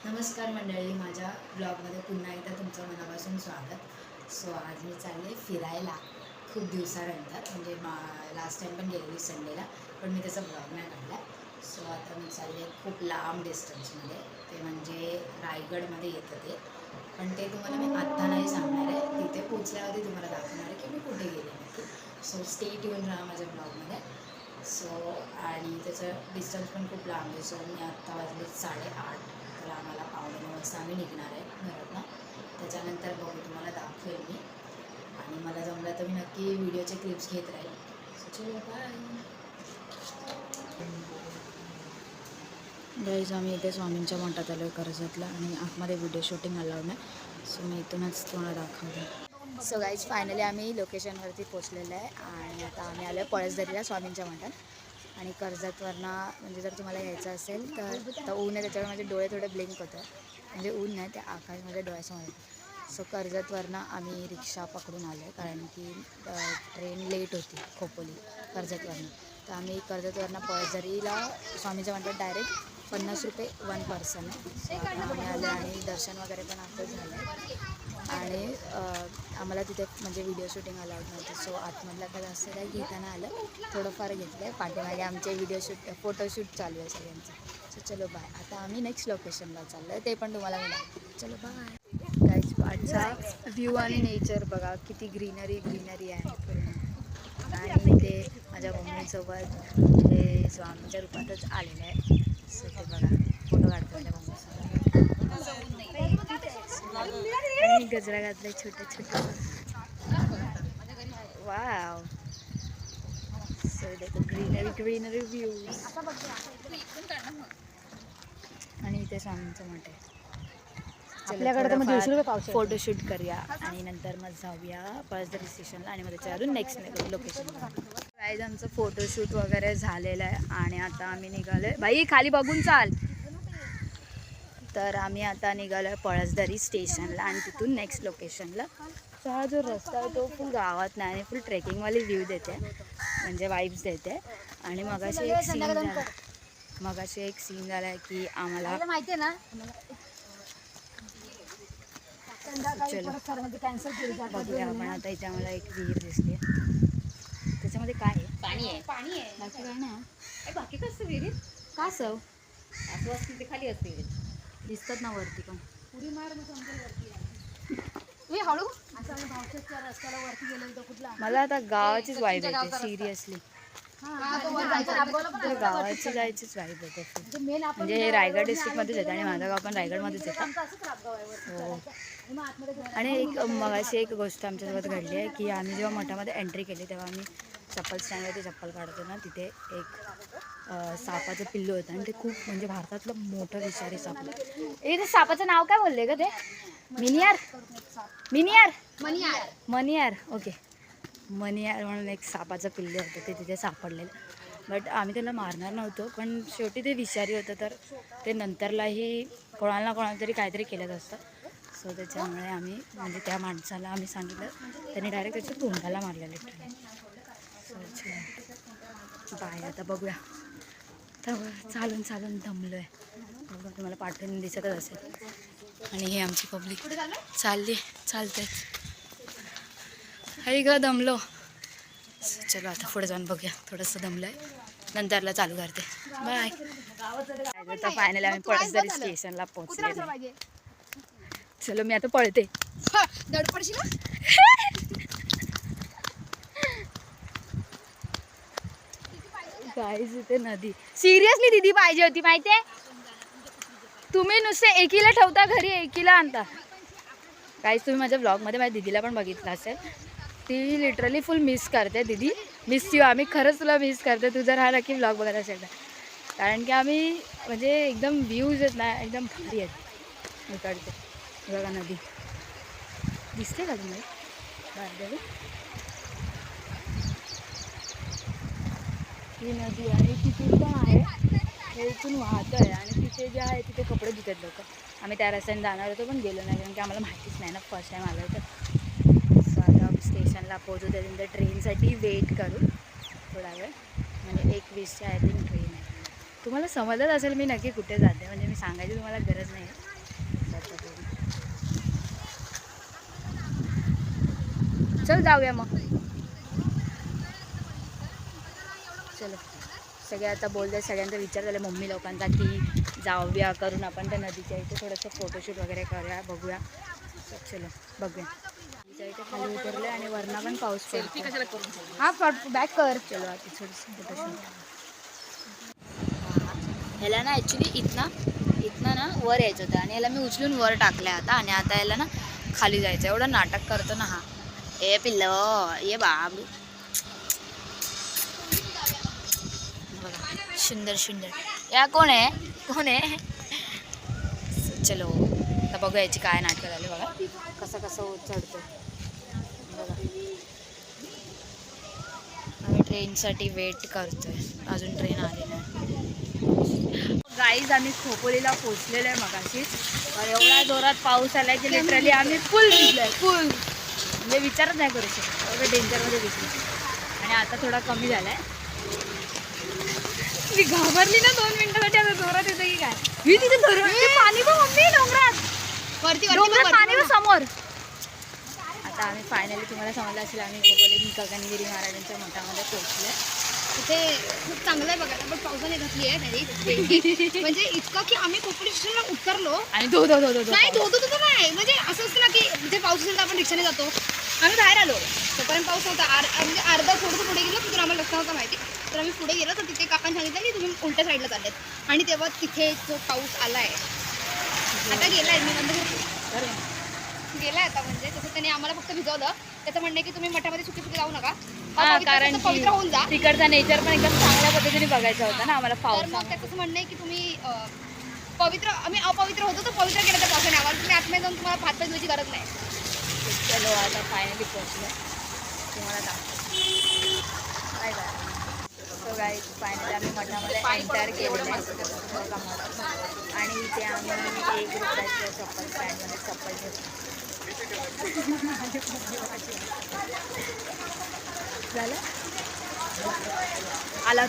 नमस्कार मंडळी, माझ्या ब्लॉगमध्ये पुन्हा एकदा तुमचं मनापासून स्वागत. सो आज मी चालले फिरायला खूप दिवसानंतर, म्हणजे लास्ट टाईम पण गेलेली संडेला, पण मी त्याचा ब्लॉग नाही काढला. सो आता मी चालले खूप लांब डिस्टन्समध्ये, ते म्हणजे रायगडमध्ये येतं ते. पण ते तुम्हाला मी आत्ता नाही सांगणार आहे, तिथे पोचल्यावरती तुम्हाला दाखवणार आहे की मी कुठे गेले नक्की. सो स्टे ट्यून राहा माझ्या ब्लॉगमध्ये. सो आणि त्याचं डिस्टन्स पण खूप लांब आहे. सो मी आत्ता वाजले 8:30, तर आम्हाला 9:45 वाजता आम्ही निघणार आहे घरातनं. त्याच्यानंतर बघू, तुम्हाला दाखवेल मी, आणि मला जमलं तर मी नक्की व्हिडिओचे क्लिप्स घेत राहील. सो चलो बाय गाईज. आम्ही इथे स्वामींच्या मठात आलो आहे कर्जतला, आणि आतमध्ये व्हिडिओ शूटिंग अलाउड नाही. सो मी इथूनच तुम्हाला दाखवते. सो गाईज, फायनली आम्ही लोकेशनवरती पोचलेलं आहे, आणि आता आम्ही आलो आहे पळसदरीला स्वामींच्या मठात. आणि कर्जतवरनं म्हणजे जर तुम्हाला यायचं असेल तर आता ऊन आहे, त्याच्यावर माझे डोळे थोडे ब्लिंक होतं, म्हणजे ऊन नाही, ते आकाशमध्ये डोळ्यासमोर येतं. सो कर्जतवरनं आम्ही रिक्षा पकडून आलो आहे, कारण की ट्रेन लेट होती खोपोली कर्जतवरनं. तर आम्ही कर्जतवरनं पळसदरीला स्वामीच्या मठात डायरेक्ट 50 रुपये 1 पर्सन आहे. आम्ही आलो आणि दर्शन वगैरे पण आताच झालं आहे, आणि आम्हाला तिथे म्हणजे व्हिडिओ शूटिंग अलाउड नव्हती. सो आतमधला काय जास्त काही घेताना आलं, थोडंफार घेतलं आहे. पाठीमागे आमचे फोटोशूट चालू आहे सगळ्यांचं. सो चलो बाय. आता आम्ही नेक्स्ट लोकेशनला चाललो आहे, ते पण तुम्हाला मिळालं. चलो बाय. गाईज, पाठचा व्ह्यू आणि नेचर बघा, किती ग्रीनरी आहे पूर्ण. आणि ते माझ्या मम्मीसोबत हे स्वामीच्या रूपातच आलेलं आहे. सो ते बघा, फोटो काढतो माझ्या मम्मीसोबत. आणि गजरा घातलाय छोटे. वाव. सो देखो, ग्रीनरी व्ह्यूज. आणि इथे स्वामींचं मठ आहे. आपल्याकडे फोटोशूट करूया, आणि नंतर मग जाऊया पळसदरी स्टेशनला, आणि मग त्याच्यावरून नेक्स्ट लोकेशनला. गाईज, आमचं फोटोशूट वगैरे झालेलं आहे, आणि आता आम्ही निघालो आहे. बाई खाली बघून चाल. तर आम्ही आता निघालो आहे पळसदरी स्टेशनला, आणि तिथून नेक्स्ट लोकेशनला. तर हा जो रस्ता आहे तो फुल गावात नाही, आणि फुल ट्रेकिंगवाली व्ह्यू देते, म्हणजे वाईब्स देते. आणि मगाशी एक सीन झाला आहे की आम्हाला माहिती आहे ना, चलो बघूया आपण. आता इथे आम्हाला एक विहीर दिसली, त्याच्यामध्ये काय आहे? पाणी आहे. बाकी काय नाही. बाकी कसं विहिरीत का सव असं असते, ते खाली असते, दिसतात ना वरती पण. पुरी मार हळू रस्त्याला वरती गेलो तर कुठला. मला आता गावाचीच वाईब येते सिरियसली. गावाची जायचीच वाईब येते, म्हणजे हे रायगड डिस्ट्रिक्टमध्येच येतं, आणि माझं गाव पण रायगडमध्येच येतं. हो. आणि मगाशी एक गोष्ट आमच्यासोबत घडली आहे की आम्ही जेव्हा मठामध्ये एंट्री केली तेव्हा आम्ही चप्पल स्टँडवरती चप्पल काढतो ना, तिथे एक सापाचं पिल्लू होतं, आणि ते खूप म्हणजे भारतातलं मोठं विषारी साप. ते सापाचं नाव काय बोलले का ते? मनियार. ओके, मनियार म्हणून एक सापाचं पिल्लू होतं, ते तिथे सापडलेलं. बट आम्ही त्याला मारणार नव्हतो, पण शेवटी ते विषारी होतं, तर ते नंतरलाही कोणाला ना कोणाला तरी काहीतरी केलं असतं. सो त्याच्यामुळे आम्ही म्हणजे त्या माणसाला आम्ही सांगितलं, त्यांनी डायरेक्ट त्याच्या तोंडाला मारलेलं ट्रेन. So bye. आता बघूया. तर चालून दमलो आहे. बघा, तुम्हाला पाठवून दिसतच असेल. आणि हे आमची पब्लिक चालते. अरे ग, दमलो. चलो आता पुढे जाऊन बघूया. थोडंसं दमलं आहे, नंतरला चालू करते. बाय. आता फायनली आम्ही पळसदरी स्टेशनला पोहोचले. चलो मी आता पळते. गाईज, इथे नदी सिरियसली दिदी पाहिजे होती, माहितीये. तुम्ही नुसते एकीला ठेवता घरी, एकीला आणता. गाईज, तुम्ही माझ्या ब्लॉगमध्ये माझ्या दिदीला पण बघितलं असेल, ती लिटरली फुल मिस करते. दिदी, मिस यू. आम्ही खरंच तुला मिस करते. तू जर हा नक्की ब्लॉग बघत असेल तर, कारण की आम्ही म्हणजे एकदम व्ह्यूज आहेत ना, एकदम भारी आहेत इकडचे. बघा, नदी दिसते का तुम्हाला? ही नदी आहे, तिथून पण आहे, हे इथून वाहतं आहे, आणि तिथे जे आहे तिथे कपडे धुतात लोक. आम्ही त्या रस्त्याने जाणार होतो, पण गेलो नाही, कारण की आम्हाला माहितीच नाही ना, फर्स्ट टाईम आलो होतं. सो आता स्टेशनला पोहोचू, त्यानंतर ट्रेनसाठी वेट करू थोडा वेळ. म्हणजे 1:20ची आय थिंक ट्रेन आहे. तुम्हाला समजत असेल मी नक्की कुठे जाते, म्हणजे मी सांगायची तुम्हाला गरज नाही. चल जाऊया मग. चलो सगळे आता बोलतात, सगळ्यांचा विचार झाला मम्मी लोकांचा की जाऊया करून आपण त्या नदीच्या इथे थोडंसं फोटोशूट वगैरे करूया, बघूया. चलो बघूया. नदीच्या इथे खाली उतरले आणि वरना पण पाऊस पडतो. हां बॅक कर. चलो आता थोडंसं फोटोशूट. ह्याला ना ॲक्च्युली इथनं ना वर यायचं होतं आणि ह्याला मी उचलून वर टाकलं आता. आणि आता याला ना खाली जायचं. एवढं नाटक करतो ना हा. ए पिल्लो ये बाबू. बघा सुंदर सुंदर. या कोण आहे? चलो आता बघू याची काय नाटकं झाली. बघा कसं चढतो. बघा आम्ही ट्रेनसाठी वेट करतोय, अजून ट्रेन आली नाही. गाईज आम्ही खोपोलीला पोचलेलो आहे मगाशीच. एवढा जोरात पाऊस आलाय की लिटरली आम्ही फुल भिजलोय, फुल म्हणजे विचारच नाही करू शकतो, एवढं डेंजरमध्ये भिजलो. आणि आता थोडा कमी झालाय. मी घाबरली ना 2 मिनिटासाठी. आता जोरात येतं की काय. मी तिथे पाणी बघ मम्मी, डोंगरात पाणी बघ समोर. आता आम्ही फायनली, तुम्हाला समजलं असेल, आम्ही खोपोली गगनगिरी महाराजांच्या मठामध्ये पोहोचले. तिथे खूप चांगलं आहे बघायला, पण पावसाने घातली आहे नाही. म्हणजे इतकं की आम्ही कोकण स्टेशनला उतरलो आणि नाही नाही, म्हणजे असं असतं ना की म्हणजे पाऊस असेल तर आपण रिक्षाने जातो. आम्ही बाहेर आलो तोपर्यंत पाऊस होता. म्हणजे अर्धा थोडंसं पुढे गेलो तिथून आम्हाला रस्ता होता माहिती. तर आम्ही पुढे गेलो तर तिथे काकांनी सांगितलं की तुम्ही उलट्या साईडला चाललेत. आणि तेव्हा तिथे जो पाऊस आलाय, आता गेलाय, मी बंद करतो. गेलाय आता, म्हणजे तसं त्याने आम्हाला फक्त भिजवलं. त्याचं म्हणणं आहे की तुम्ही मठामध्ये सुकी जाऊ नका, कारण पवित्र होऊन जा. तिकडचा नेचर पण एकदम चांगल्या पद्धतीने बघायचा होता ना आम्हाला. तर मग त्याचं म्हणणं आहे की तुम्ही पवित्र, आम्ही अपवित्र होतो तर पवित्र केलं त्या पावसाने आम्हाला. तुम्ही आतमध्ये जाऊन तुम्हाला हात पाय धुवायची गरज नाही. चलो आता फायनली पोहोचलो, तुम्हाला दाखवतो. काय सो गाईज फायनली आम्ही मठामध्ये एंटर केलेलं आहे. आणि इथे आम्ही 1 रुपयाच्या चप्पल स्टँडमध्ये चप्पल घेतली. झालं आला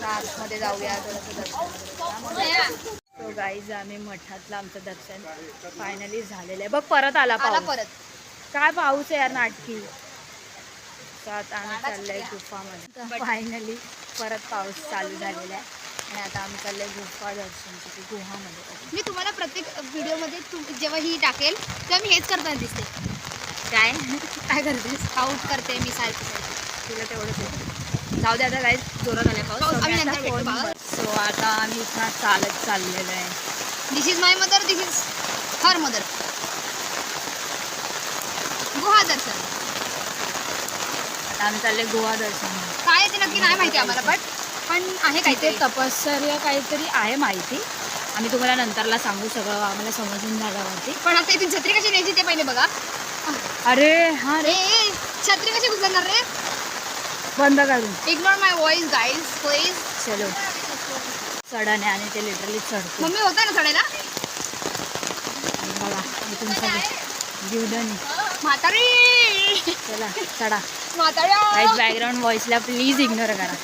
आतमध्ये जाऊया थोडंसं दर्शन. सो गाईज आम्ही मठातलं आमचं दर्शन फायनली झालेलं आहे. बघ परत आला परत. काय पाऊस आहे यार नाटकी. सो आता आम्ही चाललंय गुफामध्ये. फायनली परत पाऊस चालू झालेला आहे आणि आता आम्ही चाललंय गुफा दर्शनसाठी गुहामध्ये. मी तुम्हाला प्रत्येक व्हिडिओमध्ये जेव्हा ही टाकेल तेव्हा मी हेच करताना दिसते. काय करतेस? आउट करते मी सारखी. तुला तेवढंच जाऊ दे. आता काय जोरात आलाय पाऊस. सो आता आम्ही इथं चालत चाललेलं आहे. This is my mother, this is her mother. गुहा दर्शन. आता आम्ही चालले गोवा दर्शन. काय ते नक्की नाही माहिती आम्हाला, पण आहे काहीतरी तपश्चर्या काहीतरी आहे माहिती. आम्ही तुम्हाला नंतरला सांगू, सगळं आम्हाला समजून झाल्यावरती. पण आता इथून छत्री कशी न्यायची ते पहिले बघा. अरे हा रे, छत्री कशी गुजरणार रे? बंद करून. Ignore my voice guys please. चलो चढाने आणि ते लिटरली चढतो. मम्मी होता ना चढायला. बघा इथून सगळे जीवदानी म्हातारी. चला चढा. म्हाताऱ्या बॅकग्राऊंड व्हॉइसला प्लीज इग्नोर करा,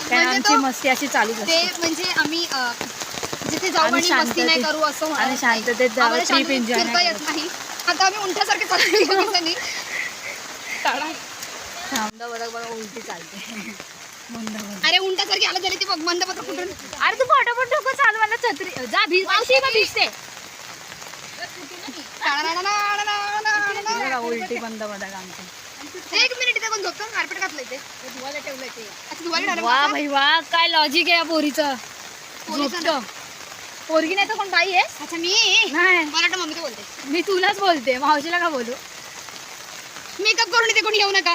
कारण आमची मस्ती अशी चालूच असते. ते म्हणजे आम्ही जिथे जाऊ आणि मस्ती नाही करू असं आणि शांततेत जावं, ट्रिप एन्जॉय नाही. आता आम्ही उंठासारखे चालतो. बघा उलटी चालते. अरे उंटासारखी आलं तरी ते बघ बंद पत्र कुठून. अरे तू फटाफट नको चालू, मला छत्री जा भिजते. उलटी बंद बघा आमची. 1 मिनिट इथे कोण झोपतो? कार्पेट घातलंय ते धुवायला ठेवलंय ते. अच्छा धुवायला. वा भाई वा, काय लॉजिक आहे या पोरीचं. झोपतो पोरगी नाही तर कोण बाई आहे? अच्छा मी नाही, मला वाटतं मम्मी तो बोलते. मी तुलाच बोलते, मावशीला का बोलू? मेकअप करून इथे कोणी येऊ नका.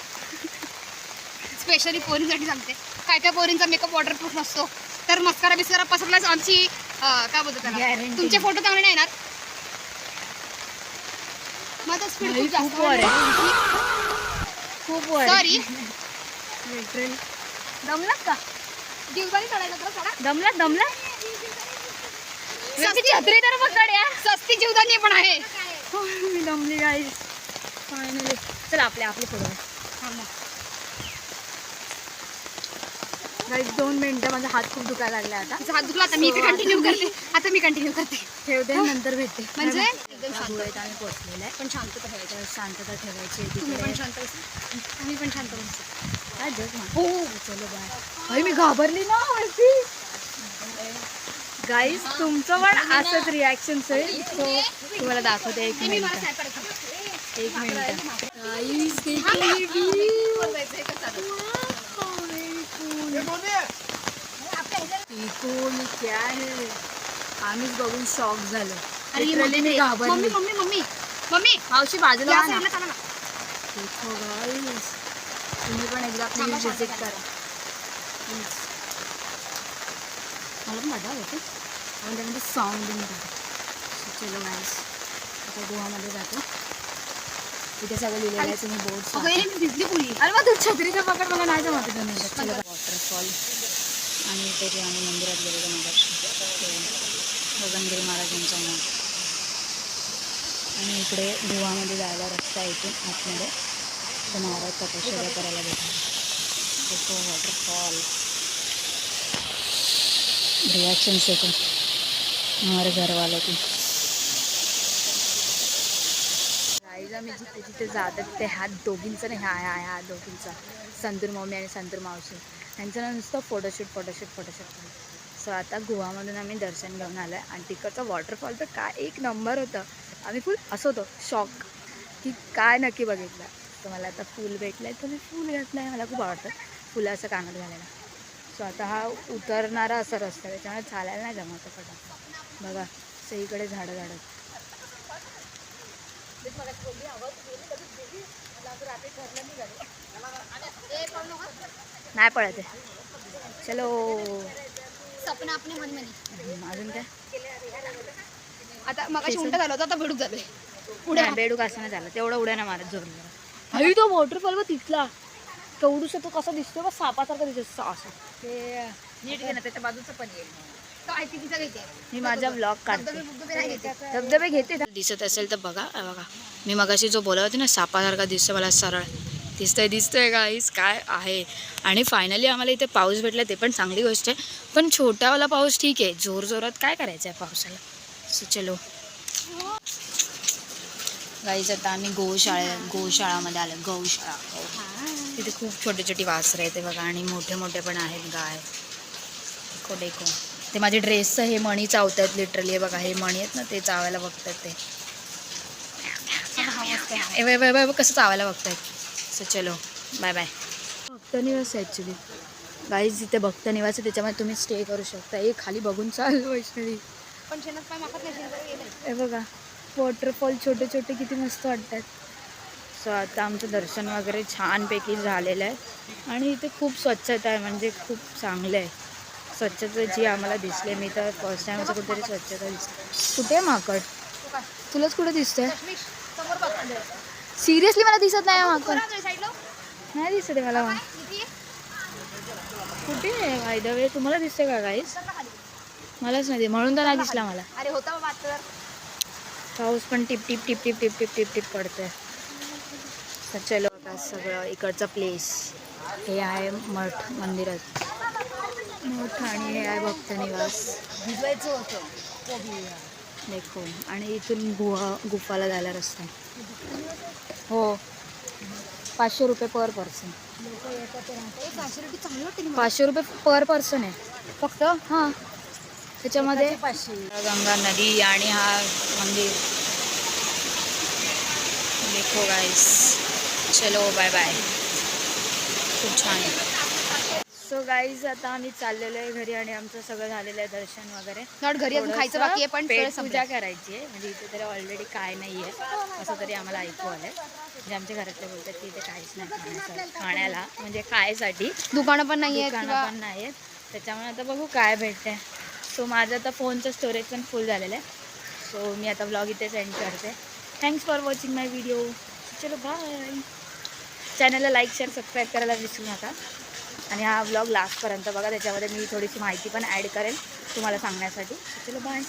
स्पेशली पोरींसाठी सांगते. काय पोरींचा मेकअप वॉटरप्रूफ नसतो, तर मस्कारा बिस्कारा पसरलाच आमची काय बोलतो त्याला, तुमचे फोटो चांगले नाही येणार. माझा स्पीड खूप जास्त खूप वर. सॉरी. दमलात का? जीवदानी चढायला तर चढा. दमला छत्री तर पकड या. सस्ती जीवदानी पण आहे. मी दमली गाईस फायनली. चल आपले फोटो. गाईज 2 मिनिटं, माझा हात खूप दुखायला लागला आता. तिचा हात दुखला, आता मी कंटिन्यू करते. आता मी कंटिन्यू करते. ठेवते नंतर भेटते. म्हणजे एकदम शांत. धुळ्यात आम्ही पोहोचलेलं आहे. पण शांतता ठेवायची. तर शांतता ठेवायची तुम्ही तिकडे. पण शांत बसा. आम्ही पण शांत बसतो. काय जग ना. हो चलो बाय. भाई मी घाबरली ना वरती. गाईज तुमचं पण असंच रिॲक्शन होईल. सो तुम्हाला दाखवते 1 मी मला मिनिट. स्वयंपाक करते. 1 मिनिट. गाईज क्या है. आम्हीच बघून शॉक झालो. अरे Literally मी मम्मी घाबरली. मम्मी मम्मी मम्मी मावशी बाजूला या व्हा ना. साईडला चला ना. देखो गाईज तुम्ही पण एकदा थांबा, प्लीज शांत विजिट करा. करा प्लीज. मला पण मजा होते आपण त्यामध्ये सॉन्ग देऊन टाकू. चलो गाईज आता गोवामध्ये जातो. तिथे सगळं लिहिलेलं आहे. तुम्ही बोर्ड अगं हे मी भिजली पुरी. अरे मग तू छत्रीचा पकड मला नाही जमत आहे. मिनिट चलो वॉटरफॉल आणि तरी आम्ही मंदिरात गेलेलो मगाशी. गगनगिरी महाराजांचा मठ. आणि इकडे गोवामध्ये जायला रस्ता आहे इथून आतमध्ये. तर महाराज तपश्चर्या करायला भेटतो. तो वॉटरफॉल रिॲक्शन देखो हमारे घरवाले की. गाईज आम्ही जिथे जिथे जातात ते ह्या दोघींचं नाही, ह्या दोघींचा, संतूर मम्मी आणि संतूर मावशी, त्यांचं ना नुसतं फोटोशूट. सो आता गोवामधून आम्ही दर्शन घेऊन आलो आहे. आणि तिकडचं वॉटरफॉल तर काय 1 नंबर होतं. आम्ही फुल असं होतो शॉक की काय नक्की बघितलं. तर मला आता फूल भेटलं आहे तर मी फूल घातलं आहे. मला खूप आवडतं फुलं असं कानात घालायला. सो आता हा उतरणारा असा रस्ता, त्याच्यामुळे चालायला नाही जमत फटाफट. बघा सगळीकडे झाडं. नाही पळत आहे. चलो सपना आपल्या मनी. अजून काय. आता मगाशी उलट झालं होतं, आता बेडूक झालंय. पुढे बेडूक असं नाही झालं. तेवढं उड्या ना मारत जोर. हवी तो वॉटरफॉल बघ तिथला केवढूसा तो कसा दिसतोय बघ, सापासारखा दिसतो असं. ते नीट घे ना, त्याच्या बाजूचं पण येईल. काय ती तिचा घेते. मी माझा ब्लॉग काढते. धबधबे नाही घेते. धबधबे घेते. दिसत असेल तर बघा. मी मगाशी जो बोलत होते ना सापासारखा दिसतो मला सरळ दिसतोय गाईस काय आहे. आणि फायनली आम्हाला इथे पाऊस भेटला, ते पण चांगली गोष्ट आहे. पण छोटावाला पाऊस ठीक आहे, जोरात काय करायचं आहे पावसाला. सो चलो गाईज आता आम्ही गोशाळामध्ये आलो. गौशाळा तिथे खूप छोटी वासरं आहेत ते बघा. आणि मोठे पण आहेत गाय. डेको ते माझे ड्रेसचं हे मणी चावतात लिटरली. हे बघा हे मणी आहेत ना, ते चावायला बघतात. ते कसं चावायला बघतायत. सो चलो बाय. भक्त निवास आहे ॲक्च्युली गाईज. इथे भक्त निवास आहे, त्याच्यामध्ये तुम्ही स्टे करू शकता. हे खाली बघून चाल वैष्णवी. पण शेणात पाय मागत नाही. हे बघा वॉटरफॉल छोटे किती मस्त वाटतात. सो आता आमचं दर्शन वगैरे छानपैकी झालेलं आहे. आणि इथे खूप स्वच्छता आहे, म्हणजे खूप चांगलं आहे. स्वच्छता जी आम्हाला दिसली, मी तर फर्स्ट टाईम असं कुठेतरी स्वच्छता दिसते. कुठे आहे माकड. तुलाच कुठे दिसतंय. सिरियसली मला दिसत नाही माकड. नाही दिसत आहे मला. कुठे आहे बाय द वे. तुम्हाला दिसते का गाईस. मलाच नाही, म्हणून तर नाही दिसला मला. अरे होता मात्र. पाऊस पण टिप पडतोय. तर चलो आता सगळं इकडचं प्लेस हे आहे मठ मंदिरात मठ. आणि हे आहे भक्त निवास. भिजवायचं होतं देखो. आणि इथून गुफाला जायला रस्ता. हो 500 रुपये पर पर्सन. 500 रुपये पर पर्सन आहे फक्त. हां त्याच्यामध्ये गंगा नदी आणि हा मंदिर. देखो गाईस. चलो बाय. खूप छान आहे. सो गाईज आता आम्ही चाललेलो आहे घरी. आणि आमचं सगळं झालेलं आहे दर्शन वगैरे. घरी अजून खायचं बाकी आहे, पण पेट पूजा करायची आहे. म्हणजे इथे तरी ऑलरेडी काय नाही आहे असं तरी आम्हाला ऐकू आलं आहे. म्हणजे आमच्या घरातले बोलतात की इथे काहीच नाही खाण्याला, म्हणजे खायसाठी दुकानं पण नाही दुकानं पण नाही आहेत. त्याच्यामुळे आता बघू काय भेटते. सो माझं आता फोनचं स्टोरेज पण फुल झालेलं आहे. सो मी आता व्लॉग इथेच एंड करते. Thanks for watching my video. चलो बाय. चॅनलला लाईक शेअर सबस्क्राईब करायला विसरू नका. आणि हा व्लॉग लास्टपर्यंत बघा, त्याच्यामध्ये मी थोडीशी माहिती पण ॲड करेन तुम्हाला सांगण्यासाठी. चलो बाय.